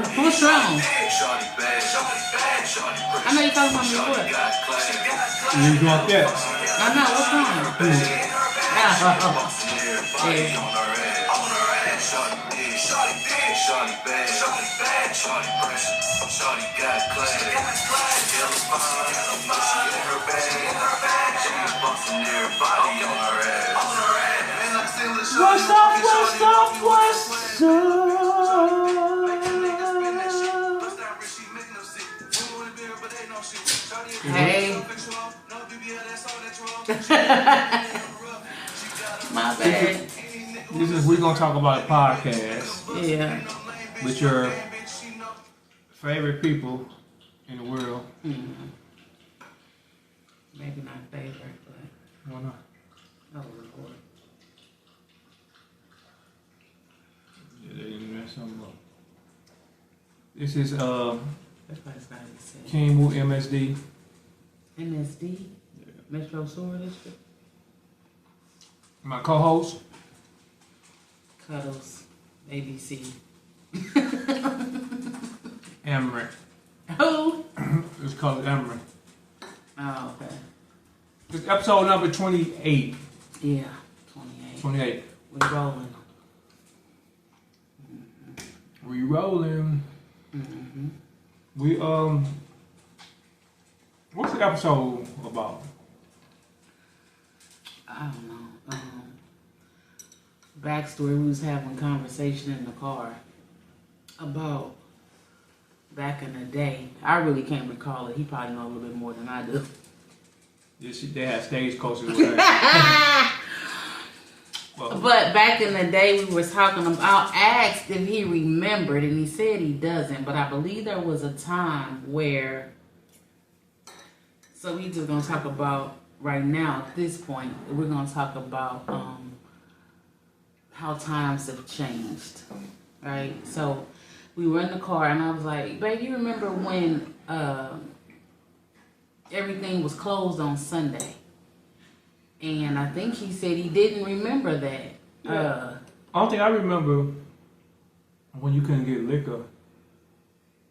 What's wrong? I know you're talking about me. What? You drunk yet? I know. What's wrong? Yeah. Shawty bad, shawty pressure, shawty got class, she hella fine, she in her bag, she bustin' everybody on her ass. What's up? Hey. My bad. We're gonna talk about a podcast. Yeah. With your favorite people in the world. Mm-hmm. Maybe not favorite, but. Why not? Oh, Lord. Yeah, they didn't mess something up. This is Kingwood MSD. MSD? Yeah. Metro Sewer District. My co-host. Cuddles. ABC. Emery. Who? It's called Emery. Oh, okay. It's episode number 28. Yeah, 28. 28. We're rolling. Mm-hmm. We rolling. Mm-hmm. We what's the episode about? I don't know. Backstory, we was having a conversation in the car about back in the day. I really can't recall it. He probably know a little bit more than I do. They had stage coaches with her. But back in the day, we was talking about, asked if he remembered, and he said he doesn't. But I believe there was a time where, so we just going to talk about, right now, at this point, we're going to talk about how times have changed, right? So we were in the car, and I was like, babe, you remember when everything was closed on Sunday? And I think he said he didn't remember that. Yeah. I don't think I remember when you couldn't get liquor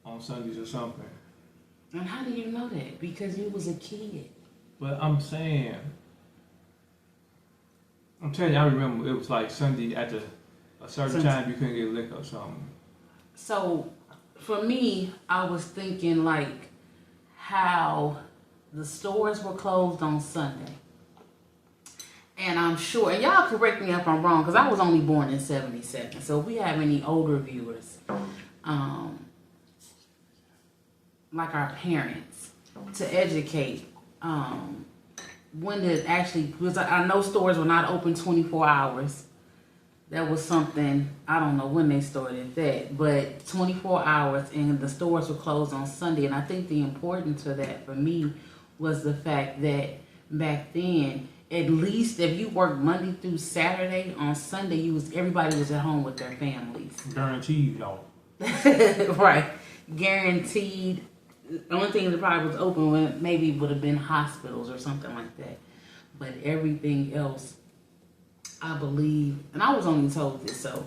on Sundays or something. And how do you know that? Because you was a kid. But I'm telling you, I remember it was like Sunday at a certain time you couldn't get liquor or something. So, for me, I was thinking like how the stores were closed on Sunday. And I'm sure, and y'all correct me if I'm wrong, because I was only born in 77. So if we have any older viewers, like our parents, to educate, when did actually, because I know stores were not open 24 hours. That was something, I don't know when they started that, but 24 hours and the stores were closed on Sunday. And I think the importance of that for me was the fact that back then, at least if you worked Monday through Saturday, on Sunday everybody was at home with their families. Guaranteed, y'all. Right. Guaranteed. The only thing that probably was open maybe would have been hospitals or something like that. But everything else, I believe, and I was only told this, so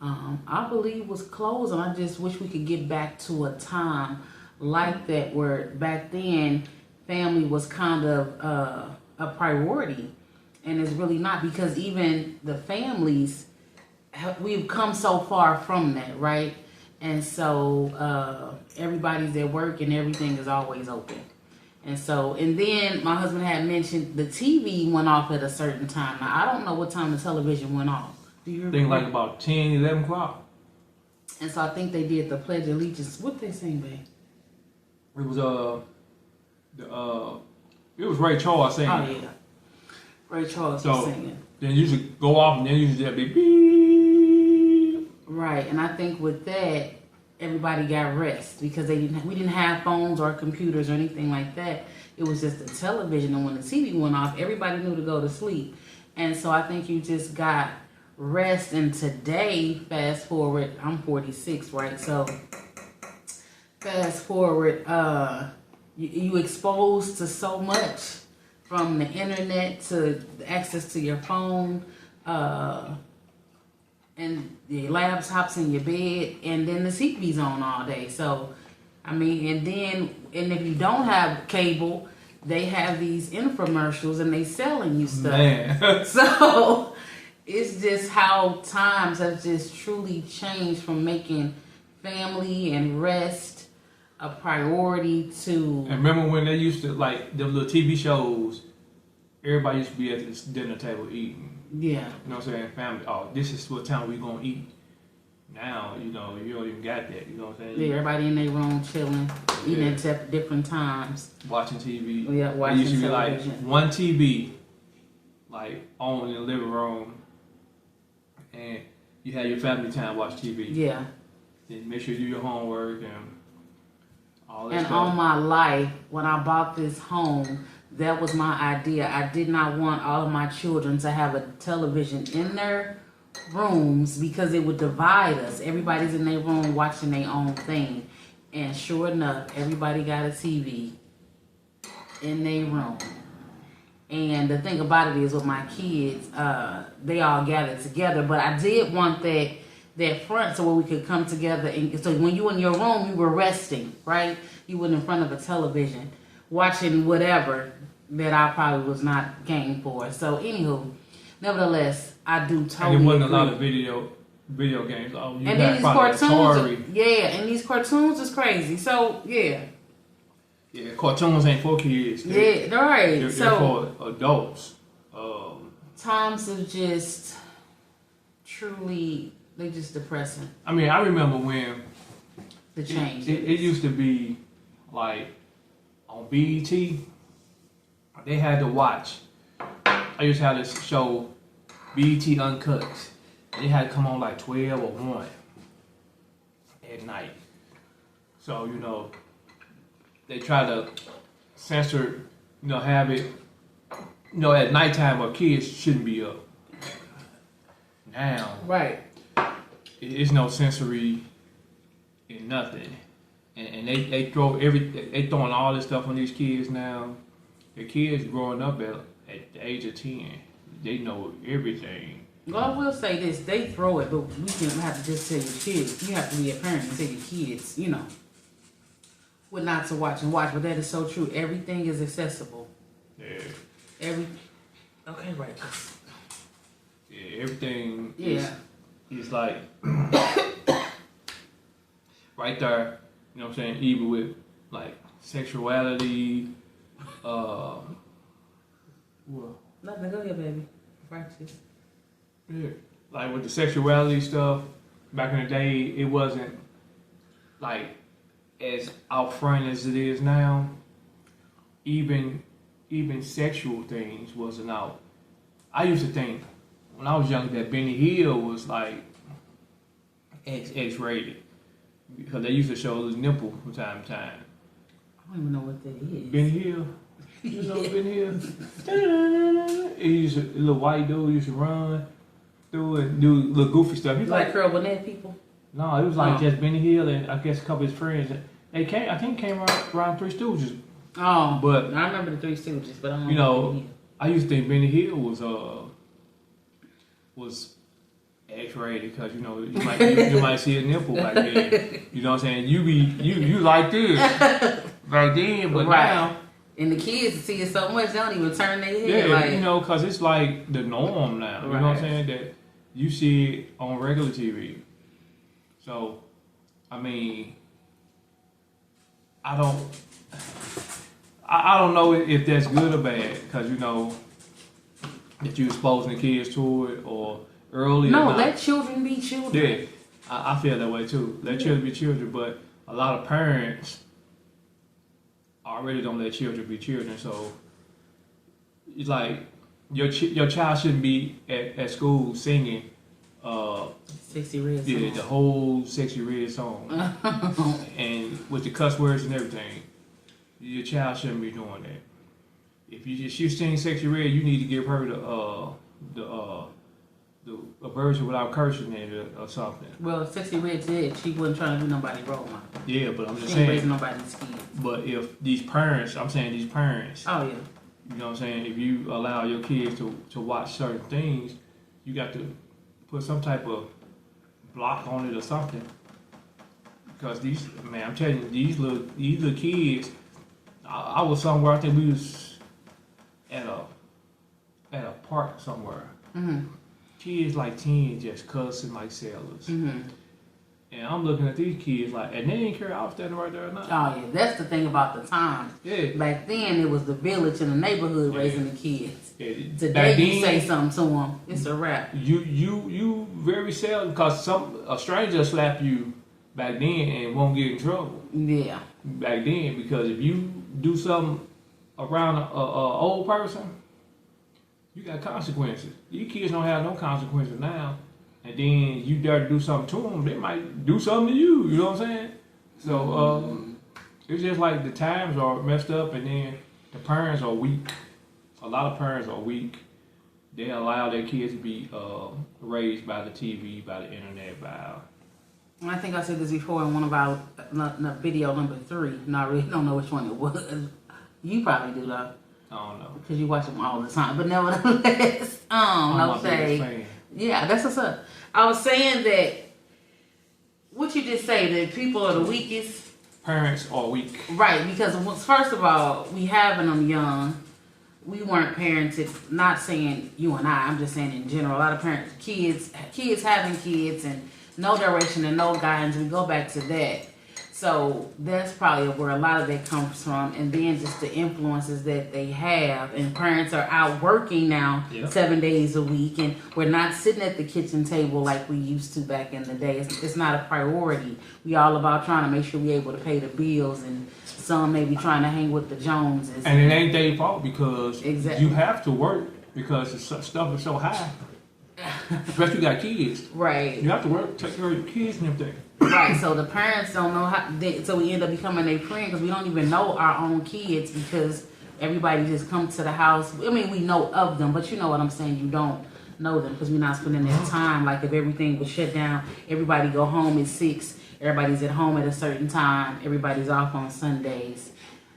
I believe was closed, and I just wish we could get back to a time like that where back then family was kind of a priority, and it's really not, because even the families, we've come so far from that, right? And so everybody's at work and everything is always open. And so, and then my husband had mentioned the TV went off at a certain time. Now, I don't know what time the television went off. Do you remember? I think like about 10, 11 o'clock. And so I think they did the Pledge of Allegiance. What they sing, babe? It was it was Ray Charles singing. Oh yeah, Ray Charles was singing. Then you should go off, and then you should be beep. Right, and I think with that, everybody got rest because we didn't have phones or computers or anything like that. It was just the television, and when the TV went off, everybody knew to go to sleep. And so I think you just got rest. And today, fast forward, I'm 46, right? So fast forward, you exposed to so much, from the internet to access to your phone. and the laptops in your bed, and then the TV's on all day. So, I mean, and if you don't have cable, they have these infomercials and they selling you stuff. Man. So, it's just how times have just truly changed from making family and rest a priority to. And remember when they used to, like, them little TV shows, everybody used to be at this dinner table eating. Yeah. You know what I'm saying? Family, oh, this is what time we gonna eat. Now, you know, you don't even got that. You know what I'm saying? Yeah, everybody in their room chilling, eating at different times. Watching TV. Yeah, watching it used to be television. like one TV, like, on in the living room, and you had your family time watch TV. Yeah. Then make sure you do your homework and all that And stuff. all my life, when I bought this home, that was my idea. I did not want all of my children to have a television in their rooms because it would divide us. Everybody's in their room watching their own thing. And sure enough, everybody got a TV in their room. And the thing about it is with my kids, they all gathered together. But I did want that front so where we could come together. And so when you in your room, you were resting, right? You were in front of a television watching whatever that I probably was not game for. So anywho, nevertheless, I do totally And there wasn't agree. a lot of video games. Oh, you And had then these probably cartoons, Atari. and these cartoons is crazy. So yeah, Cartoons ain't for kids. yeah, right. They're So for adults. times are just truly, they just depressing. I mean, I remember when The change. it used to be like on BET, they had to watch. I used to have this show, BET Uncut. They had to come on like 12 or 1 at night. So, you know, they try to censor, you know, have it, you know, at nighttime where kids shouldn't be up. Now, Right. it's no sensory in nothing. And they throwing all this stuff on these kids now. The kids growing up at the age of 10, they know everything. Well, I will say this: they throw it, but we can have to just tell your kids. You have to be a parent and tell your kids, you know, what not to watch and watch. But that is so true. Everything is accessible. Yeah. Okay, right. Yeah, everything Yeah. is like right there, you know what I'm saying, even with like sexuality, well, Nothing. Go ahead, baby. Practice. yeah, like with the sexuality stuff, back in the day, it wasn't like as out front as it is now. Even sexual things wasn't out. I used to think when I was young that Benny Hill was like X-rated because they used to show his nipple from time to time. I don't even know what that is. Benny Hill, you know Benny Hill. He used to, a little white dude used to run through and do little goofy stuff. He's Like Curl Bonnet people. no, it was like Oh. just Benny Hill and I guess a couple of his friends. They came, I think, came around Three Stooges. Oh, But I remember the Three Stooges, but I don't you know, know. I used to think Benny Hill was X-rated because you know you might see a nipple back then. You know what I'm saying? You like this back then, but Right. now And the kids see it so much, they don't even turn their head. yeah, like, you know, because it's like the norm now. You know what I'm Right. saying? That you see it on regular TV. So, I mean, I don't know if that's good or bad because you know that you're exposing the kids to it or early. no, or not. let children be children. Yeah, I feel that way too. Let children be children, but a lot of parents already don't let children be children. So it's like your child shouldn't be at school singing. Sexy Red. Yeah, the Song. whole Sexy Red song, and with the cuss words and everything. Your child shouldn't be doing that. If you sing Sexy Red, you need to give her a version without cursing in it or something. Well, Sexy Red said she wasn't trying to do nobody wrong. Yeah, but I'm just She ain't raising saying. nobody's kids. But if these parents, I'm saying these parents, Oh, yeah. you know what I'm saying, if you allow your kids to watch certain things, you got to put some type of block on it or something. Because I'm telling you, these little kids. I was somewhere. I think we was at a park somewhere. Mm-hmm. Kids like 10 just cussing like sailors. Mm-hmm. And I'm looking at these kids like, and they didn't care I was standing right there or not. Oh yeah, that's the thing about the time. Yeah. Back then, it was the village and the neighborhood raising the kids. Yeah. Today, you say something to them, it's a wrap. You very seldom, because a stranger slap you back then and won't get in trouble. Yeah. Back then, because if you do something around a old person, you got consequences. These kids don't have no consequences now. And then you dare to do something to them, they might do something to you. You know what I'm saying? So it's just like the times are messed up, and then the parents are weak. A lot of parents are weak. They allow their kids to be raised by the TV, by the internet, by. I think I said this before in one of our video number 3. No, I really don't know which one it was. You probably do though. I don't know. Because you watch them all the time. But nevertheless, no shade. Yeah, that's what's up. I was saying that, what you just say, that people are the weakest. Parents are weak. Right, because first of all, we having them young. We weren't parented, not saying you and I'm just saying in general. A lot of parents, kids having kids and no direction and no guidance. We go back to that. So that's probably where a lot of that comes from. And then just the influences that they have. And parents are out working now 7 days a week. And we're not sitting at the kitchen table like we used to back in the day. It's not a priority. We all about trying to make sure we're able to pay the bills. And some may be trying to hang with the Joneses. And it ain't their fault, because you have to work because the stuff is so high. Especially you got kids. Right. You have to work, take care of your kids and everything. Right, so the parents don't know how, so we end up becoming their friend because we don't even know our own kids because everybody just comes to the house. I mean, we know of them, but you know what I'm saying, you don't know them because we're not spending their time. Like if everything was shut down, everybody go home at 6, everybody's at home at a certain time, everybody's off on Sundays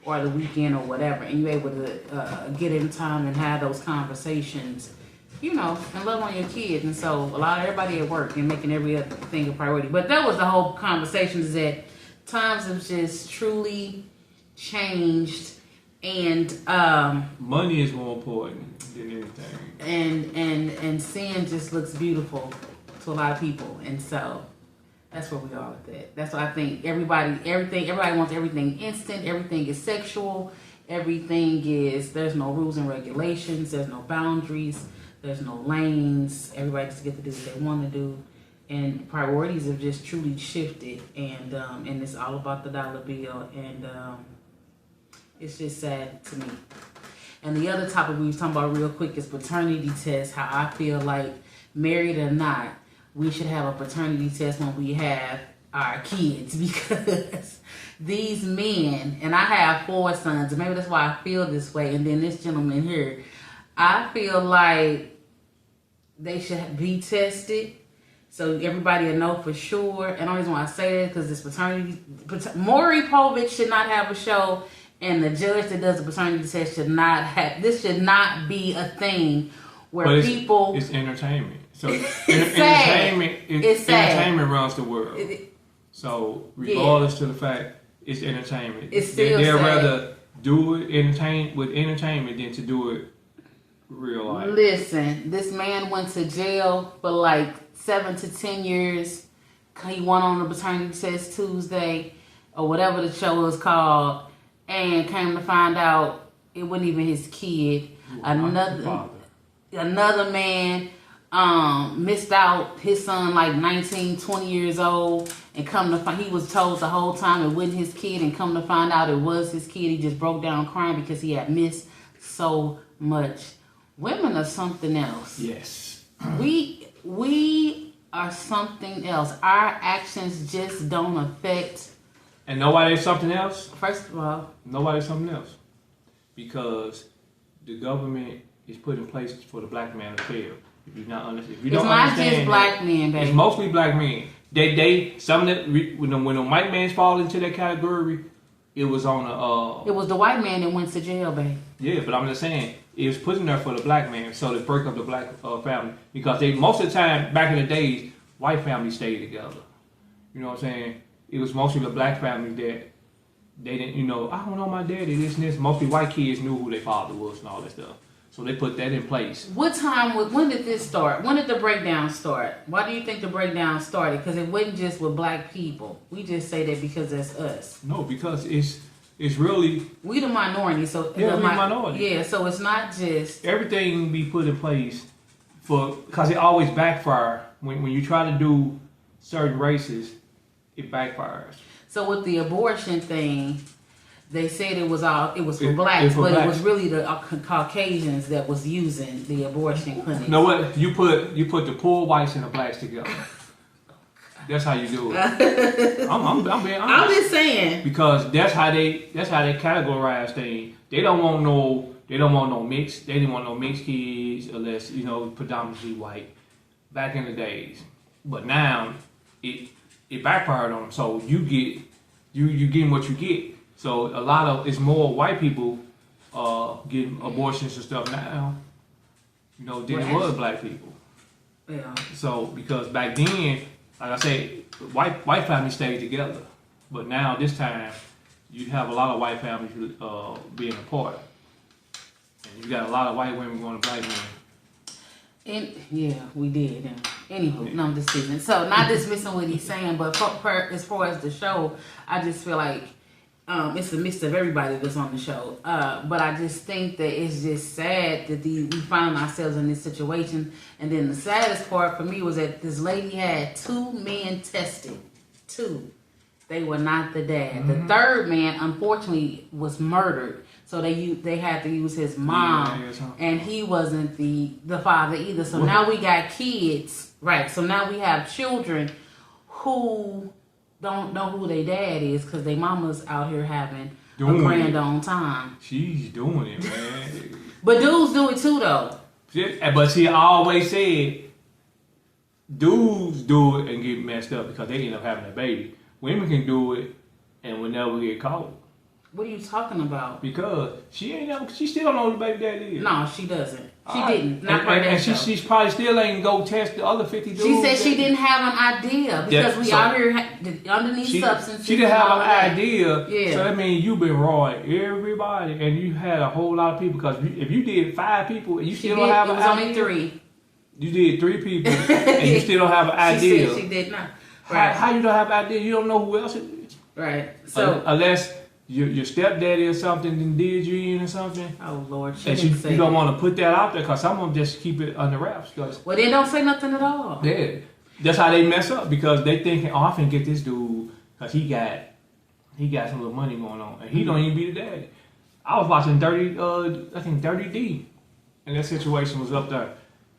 or the weekend or whatever, and you're able to get in time and have those conversations, you know, and love on your kids. And so a lot of everybody at work and making every other thing a priority. But that was the whole conversation, is that times have just truly changed, and money is more important than anything. And sin just looks beautiful to a lot of people. And so that's where we are with that. That's why I think everybody wants everything instant, everything is sexual, everything is, there's no rules and regulations, there's no boundaries. There's no lanes. Everybody just get to do what they want to do, and priorities have just truly shifted. And it's all about the dollar bill, and it's just sad to me. And the other topic we was talking about real quick is paternity tests. How I feel like, married or not, we should have a paternity test when we have our kids, because these men, and I have 4 sons, and maybe that's why I feel this way. And then this gentleman here, I feel like they should be tested so everybody will know for sure. And the only reason why I say that because this Maury Povich should not have a show, and the judge that does the paternity test should not have. This should not be a thing where it's entertainment. So entertainment runs the world. So regardless to the fact it's entertainment, it's still they'd rather do it with entertainment than to do it real life. Listen, this man went to jail for like 7 to 10 years. He went on the paternity test Tuesday, or whatever the show was called, and came to find out it wasn't even his kid. Another man missed out his son like 19, 20 years old, and come to find, he was told the whole time it wasn't his kid, and come to find out it was his kid. He just broke down crying because he had missed so much. Women are something else. Yes. We are something else. Our actions just don't affect. And nobody's something else? First of all, nobody's something else. Because the government is put in place for the black man to fail. If you don't understand, it's not just black men, baby. It's mostly black men. When the white man's fall into that category, it was on it was the white man that went to jail, baby. Yeah, but I'm just saying, it was put in there for the black man, so to break up the black family. Because most of the time, back in the days, white families stayed together. You know what I'm saying? It was mostly the black families that they didn't, I don't know my daddy, this and this. Mostly white kids knew who their father was and all that stuff. So they put that in place. When did this start? When did the breakdown start? Why do you think the breakdown started? Because it wasn't just with black people. We just say that because that's us. No, because it's really... We the minority, so... Yeah, we minority. Yeah, so it's not just... Everything be put in place because it always backfire. When you try to do certain races, it backfires. So with the abortion thing, they said it was for blacks, but it was really the Caucasians that was using the abortion clinics. You know what? You put the poor whites and the blacks together. That's how you do it. I'm being honest. I'm just saying because that's how they categorize things. They don't want no mixed. They didn't want no mixed kids unless predominantly white back in the days. But now it backfired on them. So you getting what you get. So it's more white people getting abortions and stuff now. Than it was black people. Yeah. So because back then, like I say, white families stayed together. But now this time, you have a lot of white families being apart. And you got a lot of white women going to black women. And yeah, we did. And anywho, no, I'm just kidding. So not dismissing what he's saying, but as far as the show, I just feel like it's a mix of everybody that's on the show. But I just think that it's just sad that we find ourselves in this situation. And then the saddest part for me was that this lady had 2 men tested. 2. They were not the dad. Mm-hmm. The third man, unfortunately, was murdered. So they had to use his mom, and he wasn't the father either. So now we got kids, right? So now we have children who don't know who their dad is because their mama's out here having a grand old time. She's doing it, man. But dudes do it too, though. But she always said dudes do it and get messed up because they end up having a baby. Women can do it and will never get caught. What are you talking about? Because she still don't know who the baby daddy is. No, she doesn't. She didn't. Not right now. And she probably still ain't go test the other 50 dudes. She said she didn't have an idea because out here underneath substances. She didn't have an idea. Yeah. So that means you've been wrong everybody, and you had a whole lot of people. Because if you did 5 people and you still don't have an idea. It was only 3. You did 3 people and you still don't have an idea. She said she did not. Right. How you don't have an idea? You don't know who else it is. Right. So unless your stepdaddy or something did you in or something. Oh Lord, you don't want to put that out there because some of them just keep it under wraps. Well, they don't say nothing at all. Yeah, that's how they mess up because they thinking, I can get this dude because he got some little money going on and he don't even be the daddy. I was watching Dirty D, and that situation was up there.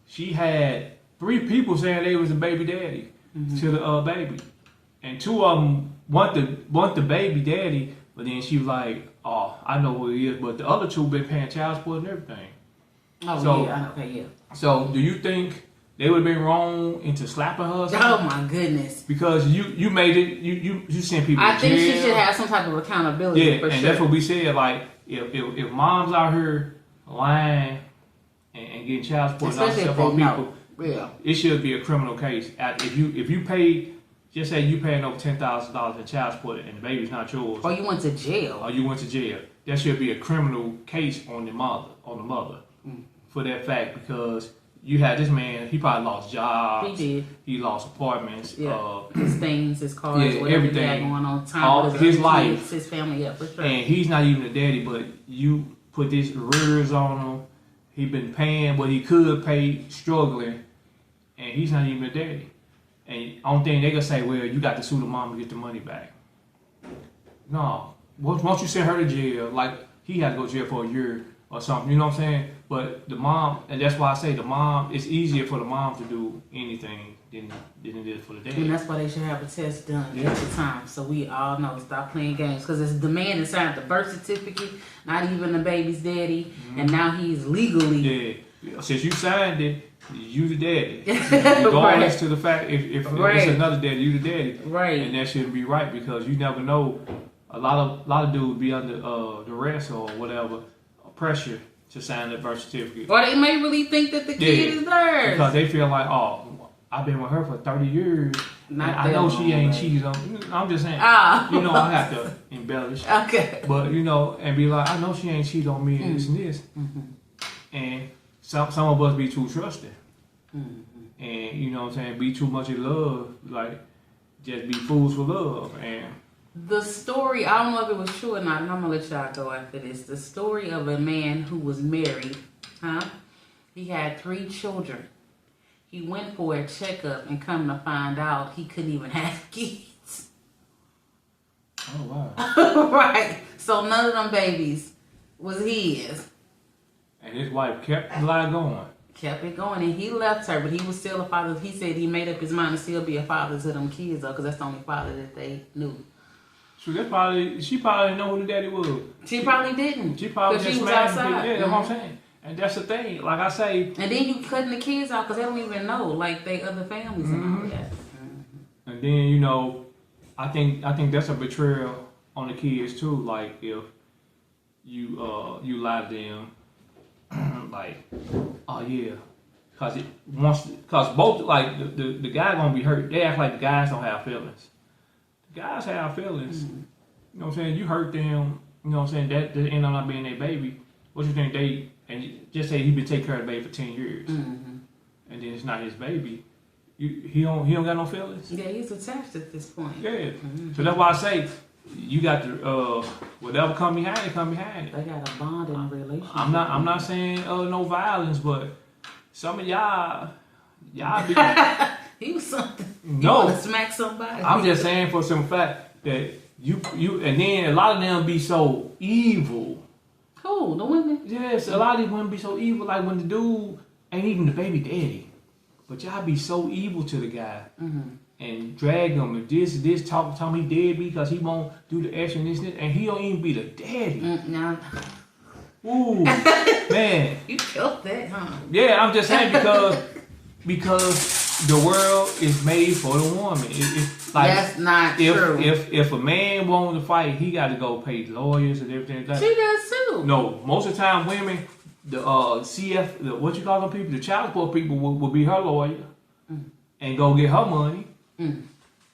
She had 3 people saying they was the baby daddy to the baby, and 2 of them want the baby daddy. But then she was like, "Oh, I know who he is." But the other 2 been paying child support and everything. Oh, so, yeah, okay, yeah. So, do you think they would have been wrong into slapping her? Oh my goodness! Because you made it. You sent people. I to think jail. she should have some type of accountability. Yeah, for and sure. that's what we said. Like, if moms out here lying and getting child support and all that stuff on people, it should be a criminal case. If you pay. Just say you paying over $10,000 in child support and the baby's not yours. Or you went to jail. That should be a criminal case on the mother. For that fact, because you had this man, he probably lost jobs. He did. He lost apartments. Yeah. His things, his cars, whatever everything. He had going on. Time all with his life, kids, his family, for sure. And he's not even a daddy, but you put this arrears on him. He been paying what he could pay, struggling, and he's not even a daddy. And only thing they gonna say, well, you got to sue the mom to get the money back. No, once you send her to jail, like he had to go to jail for a year or something. You know what I'm saying? But the mom, and that's why I say the mom. It's easier for the mom to do anything than it is for the dad. And that's why they should have a test done at the time, so we all know. Stop playing games because it's the man that signed the birth certificate, not even the baby's daddy, and now he's legally. Yeah, since you signed it. You the daddy. Regardless to the fact if it's another daddy, you the daddy. Right. And that shouldn't be right because you never know. A lot of dudes be under duress or whatever, pressure to sign that birth certificate. Or they may really think that the kid is theirs. Because they feel like, I've been with her for 30 years. Not I know she ain't cheating. cheated on. I'm just saying. Ah. You know, I have to embellish. Okay. But you know, and be like, I know she ain't cheated on me and this and this. And some of us be too trusting. And you know what I'm saying, be too much in love, like just be fools for love. And the story, I don't know if it was true or not, and I'm gonna let y'all go after this. The story of a man who was married, he had 3 children. He went for a checkup and come to find out he couldn't even have kids. oh wow. Right. So none of them babies was his. And his wife kept the lie going. Kept it going, and he left her, but he was still a father. He said he made up his mind to still be a father to them kids, though, because that's the only father that they knew. So she probably didn't know who the daddy was. She probably didn't. She probably just she was smashed outside. him. Yeah, that's what I'm saying. And that's the thing. Like I say. And then you cutting the kids out because they don't even know, like they other families and all that. And then you know, I think that's a betrayal on the kids too. Like if you lie to them. Like, oh yeah, cause both like the guy gonna be hurt. They act like the guys don't have feelings. The guys have feelings. You know what I'm saying? You hurt them. You know what I'm saying? That end up not being their baby. What you think they and you just say he been taking care of the baby for 10 years, and then it's not his baby. He don't got no feelings. Yeah, he's attached at this point. Yeah. So that's why I say. You got to whatever come behind it, come behind it. They got a bond in a relationship. I'm not saying no violence, but some of y'all be he was something. no. You want to smack somebody? I'm just saying for some fact that you and then a lot of them be so evil. Who? The women? Yes, a lot of these women be so evil. Like when the dude ain't even the baby daddy, but y'all be so evil to the guy. And drag him and this talk him he deadbeat because he won't do the action this and he don't even be the daddy. No. Ooh, man. You killed that, huh? Yeah, I'm just saying because the world is made for the woman. It's like that's not true. If a man wants to fight, he got to go pay lawyers and everything. Like she does too. No, most of the time women, the what you call them people, the child support people will be her lawyer and go get her money.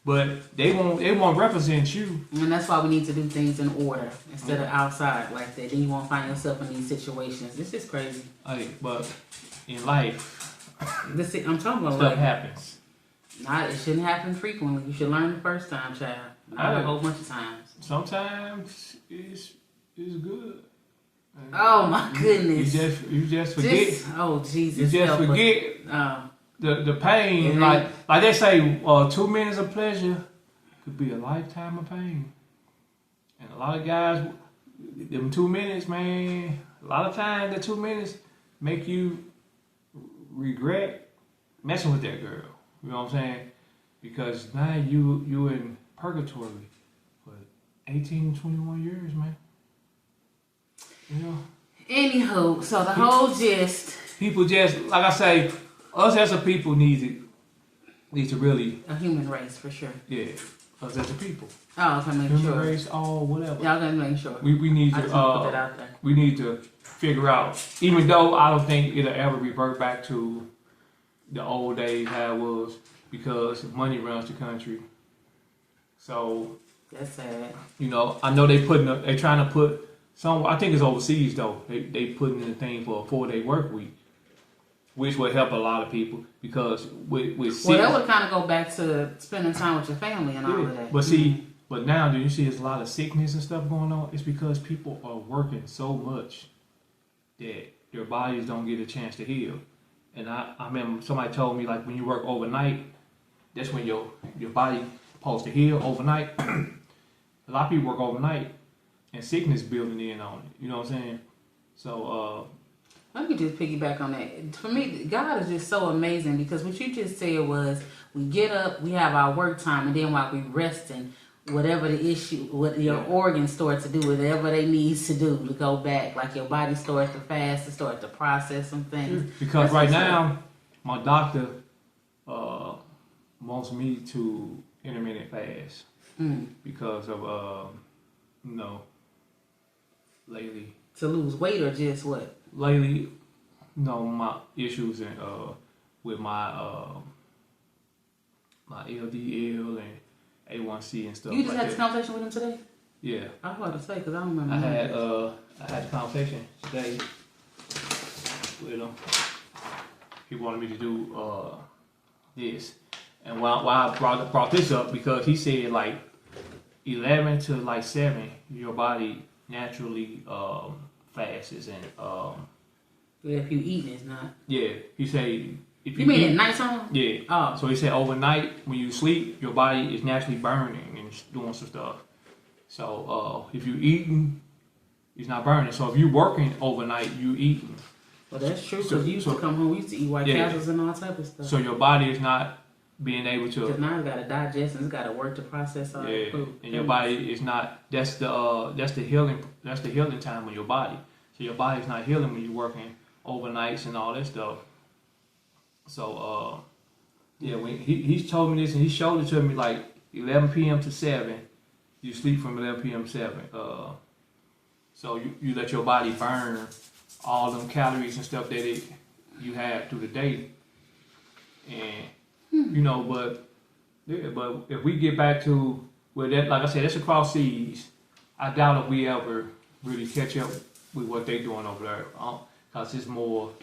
But they won't represent you. And that's why we need to do things in order instead of outside like that. Then you won't find yourself in these situations. This is crazy. Hey, but in life, I'm talking about stuff life. happens. It shouldn't happen frequently. You should learn the first time, child. Not a whole bunch of times. Sometimes it's good. Oh my goodness. You just forget. Oh Jesus. You just forget. The pain, like they say, 2 minutes of pleasure could be a lifetime of pain. And a lot of guys, them 2 minutes, man, a lot of times the 2 minutes make you regret messing with that girl. You know what I'm saying? Because now you in purgatory for 18, 21 years, man. You know? Anywho, so the whole gist. People just, like I say, us as a people need to really a human race for sure. Yeah, us as a people. Oh, okay, make human sure. race, all whatever. Y'all gonna make sure. We need to put that out there. We need to figure out. Even though I don't think it'll ever revert back to the old days how it was, because money runs the country. So that's sad. You know, I know they trying to put some. I think it's overseas though. They putting in a thing for a 4-day work week, which would help a lot of people because with that would kind of go back to spending time with your family and all of that. But see, but now do you see there's a lot of sickness and stuff going on? It's because people are working so much that their bodies don't get a chance to heal. And I remember somebody told me like when you work overnight, that's when your body supposed to heal overnight. A lot of people work overnight and sickness building in on it. You know what I'm saying? So let me just piggyback on that. For me, God is just so amazing because what you just said was we get up, we have our work time, and then while we resting, whatever the issue, what your organs start to do, whatever they need to do to go back, like your body starts to fast, to start to process some things. Because right now, my doctor wants me to intermittent fast because of lately. To lose weight or just what? Lately, my issues with my my LDL and A1C and stuff. You just like had this that. conversation with him today? Yeah. I was about to say, because I don't remember. I had a conversation today with him. He wanted me to do this, and why I brought this up because he said like 11 to like 7, your body naturally fasts and If you eating, it's not. yeah. He said if You mean eat, at nighttime? yeah. Oh. So he said overnight when you sleep, your body is naturally burning and doing some stuff. So if you eating, it's not burning. So if you working overnight, you eating. Well, that's true, because you used to come home, we used to eat White Castles and all type of stuff. So your body is not being able to. Because now it's got to digest and it's got to work to process all the food. And your body is not. That's the healing. That's the healing time of your body. So your body's not healing when you're working overnights and all that stuff. So when he's told me this and he showed it to me like 11 p.m. to 7. You sleep from 11 p.m. to 7. So you let your body burn all them calories and stuff that you had through the day, and but if we get back to where that, like I said, that's across seas. I doubt if we ever really catch up with what they doing over there, cause it's more,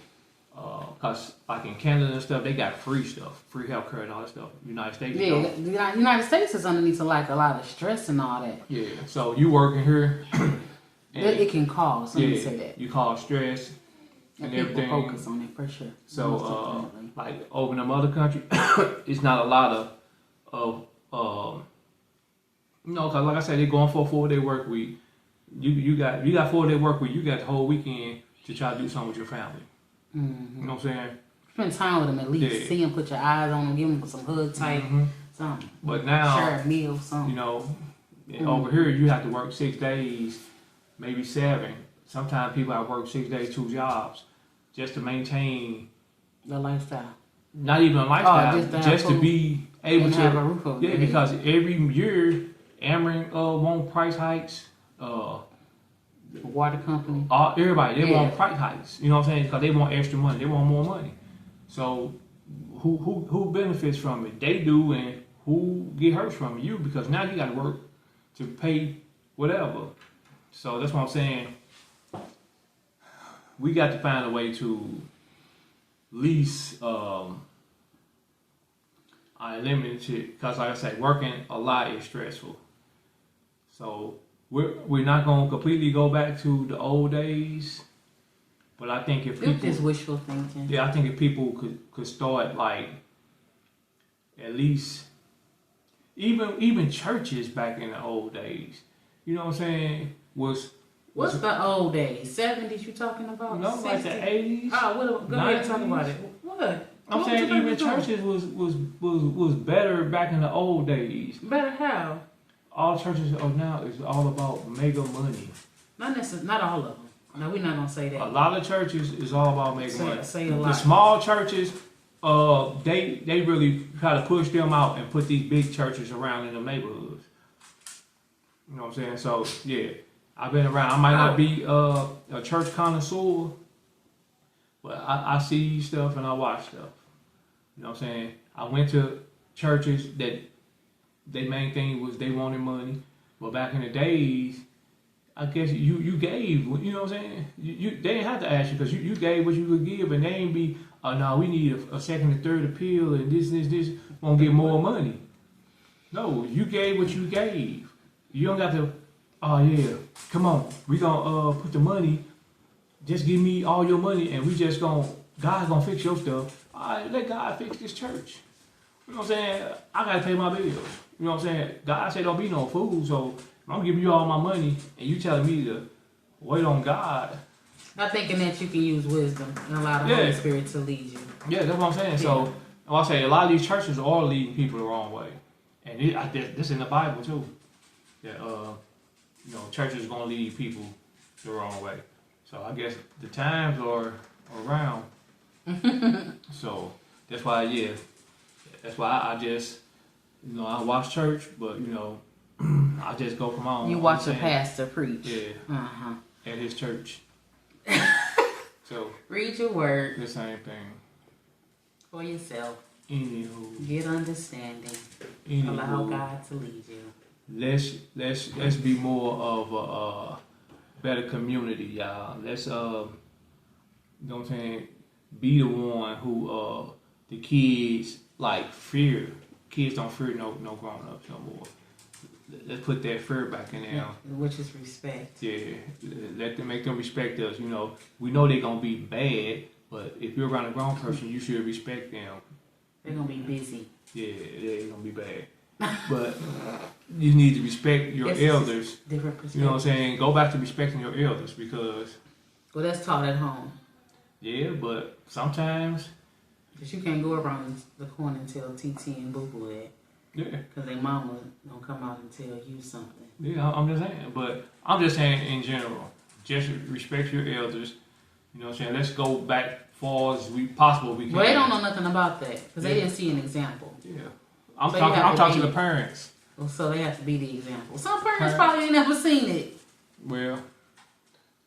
cause like in Canada and stuff, they got free stuff, free healthcare and all that stuff. United States, yeah, the United States is underneath like a lot of stress and all that. Yeah, so you working here. It can cause. Let me say that. You cause stress and everything. People focus on it for sure. So, like over in them other countries, it's not a lot of cause like I said, they're going for a 4-day work week. You got 4-day work week. You got the whole weekend to try to do something with your family. Mm-hmm. You know what I'm saying? Spend time with them at least. Yeah. See them, put your eyes on them, give them some hug type, something. But now, share a meal, something. Over here you have to work 6 days, maybe 7. Sometimes people have worked 6 days, 2 jobs, just to maintain the lifestyle. Not even a lifestyle, just to be able to have a roof over their head. Because every year Ameren want price hikes. Water company. Everybody they want price hikes. You know what I'm saying? Because they want extra money. They want more money. So who benefits from it? They do, and who get hurt from it? You, because now you got to work to pay whatever. So that's what I'm saying. We got to find a way to lease unlimited, because like I say, working a lot is stressful. So we're not gonna completely go back to the old days, but I think if people, it's just wishful thinking. Yeah, I think if people could start like at least even churches back in the old days, you know what I'm saying, What's the old days? 70s you talking about? No, 60s? Like the 80s. Oh, go ahead and talk about it. What? I'm saying even churches was better back in the old days. Better how? All churches of now is all about mega money. Not necessarily, not all of them. No, we're not gonna say that. A lot of churches is all about mega money. Say a lot. The small churches, they really try to push them out and put these big churches around in the neighborhoods. You know what I'm saying? So yeah, I've been around. I might not be a church connoisseur, but I see stuff and I watch stuff. You know what I'm saying? I went to churches that their main thing was they wanted money. But back in the days, I guess you gave, you know what I'm saying? They didn't have to ask you, because you gave what you could give, and they ain't be, no, we need a second and third appeal, and this, won't get more money. No, you gave what you gave. You don't got to, oh yeah, come on, we gonna put the money, just give me all your money, and we just God's gonna fix your stuff. All right, let God fix this church. You know what I'm saying? I gotta pay my bills. You know what I'm saying? God said don't be no fool, so I'm giving you all my money, and you telling me to wait on God. I'm thinking that you can use wisdom and allow the Holy Spirit to lead you. Yeah, that's what I'm saying. Yeah. So I say a lot of these churches are leading people the wrong way, and this in the Bible too. That churches gonna lead people the wrong way. So I guess the times are around. So that's why I just I watch church, but I just go from on. You watch a pastor preach. Yeah. At his church. So read your word. the same thing. For yourself. Anywho. Get understanding. Anywho. Allow God to lead you. Let's be more of a better community, y'all. Let's you know what I'm saying, be the one who the kids like fear. Kids don't fear no grown ups no more. Let's put that fear back in there. Which is respect. Yeah, make them respect us. You know, we know they're gonna be bad, but if you're around a grown person, you should respect them. They're gonna be busy. Yeah, they're gonna be bad. But you need to respect your elders. Different perspective. You know what I'm saying? Go back to respecting your elders because. Well, that's taught at home. Yeah, but sometimes. Because you can't go around the corner and tell TT and Boo Boo that. Yeah. Because their mama don't come out and tell you something. Yeah, I'm just saying. But I'm just saying in general, just respect your elders. You know what I'm saying? Let's go back far as possible we can. Well, they don't know nothing about that because they didn't see an example. Yeah. I'm talking to the parents. Well, so they have to be the example. Some parents probably ain't never seen it. Well,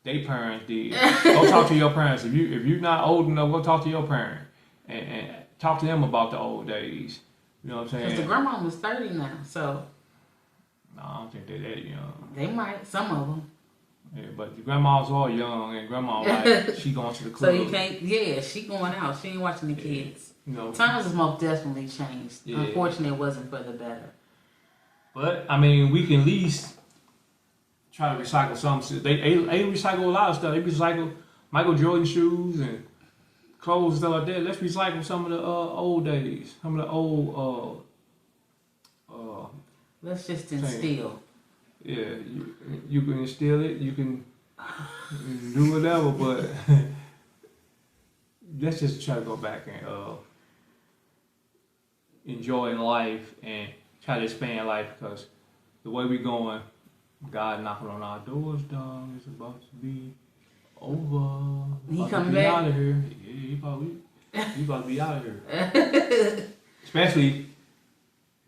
they parents did. Go talk to your parents. If you're not old enough, go talk to your parent and talk to them about the old days. You know what I'm saying? Because the grandma was 30 now, so. No, I don't think they're that young. They might, some of them. Yeah, but the grandmas are young, and grandma like she going to the club. So you can't. Yeah, she going out. She ain't watching the kids. You know, times has most definitely changed. Yeah. Unfortunately, it wasn't for the better. But I mean, we can at least try to recycle some. They recycle a lot of stuff. They recycle Michael Jordan shoes and clothes and stuff like that. Let's recycle some of the old days, some of the old. Let's just instill. Yeah, you can instill it. You can do whatever, but let's just try to go back and enjoy life and try to expand life because the way we going, God knocking on our doors, dog. It's about to be over. He coming back out of here. Yeah, he about to be out of here. Especially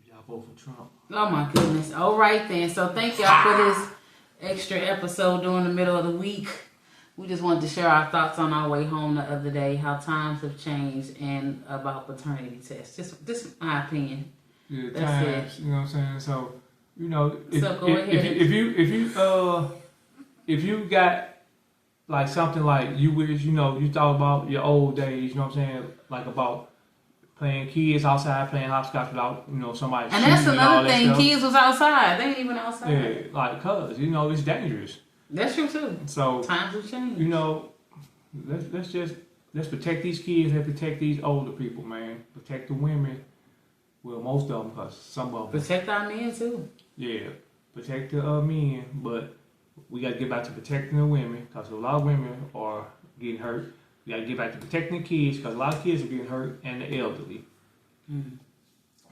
if y'all vote for Trump. Oh my goodness. All right then. So thank y'all for this extra episode during the middle of the week. We just wanted to share our thoughts on our way home the other day, how times have changed, and about paternity tests. Just my opinion. Yeah, that's times. it. You know what I'm saying? So, you know, if you got like something like you wish, you know, you thought about your old days. You know what I'm saying? Like about playing kids outside, playing hopscotch without, you know, somebody. And that's another thing. Stuff. Kids was outside. They ain't even outside. Yeah, like cause you know it's dangerous. That's true too. So times have changed. You know, let's protect these kids and protect these older people, man. Protect the women. Well, most of them, cause some of them. Protect our men too. Yeah, protect the men, but we got to get back to protecting the women, cause a lot of women are getting hurt. We got to get back to protecting the kids, because a lot of kids are getting hurt, and the elderly. Mm.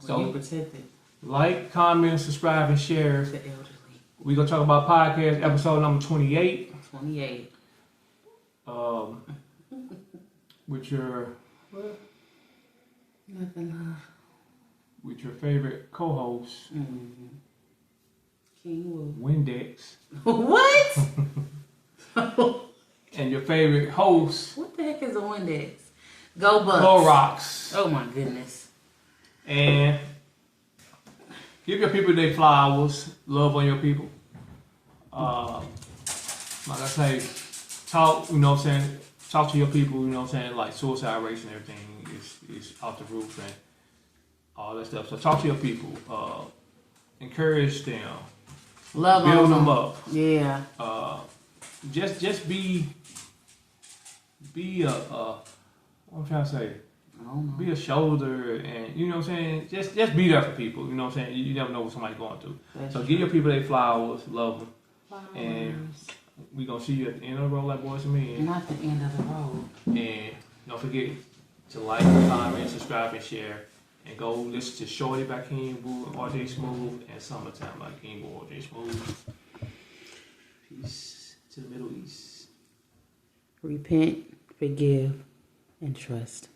So, you protected. Like, comment, subscribe, and share. The elderly. We're going to talk about podcast episode number 28. 28. With your... Nothing, love. With your favorite co-host. Mm-hmm. King Woo. Windex. What? And your favorite host. What the heck is a Windex? Go Bucks. Clorox. Oh my goodness. And give your people their flowers. Love on your people. Like I say, talk, you know what I'm saying? Talk to your people, you know what I'm saying? Like suicide rates and everything is off the roof and all that stuff. So talk to your people. Encourage them. Love build them up. Yeah. Just be what I'm trying to say. Be a shoulder and you know what I'm saying. Just be there for people. You know what I'm saying. You never know what somebody's going through. That's so true. Give your people their flowers, love them, and we gonna see you at the end of the road like boys and men. Not the end of the road. And don't forget to like, comment, subscribe, and share. And go listen to Shawty by King Boo, RJ Smooth, and Summertime by King Boo, RJ Smooth. Peace to the Middle East. Repent, forgive, and trust.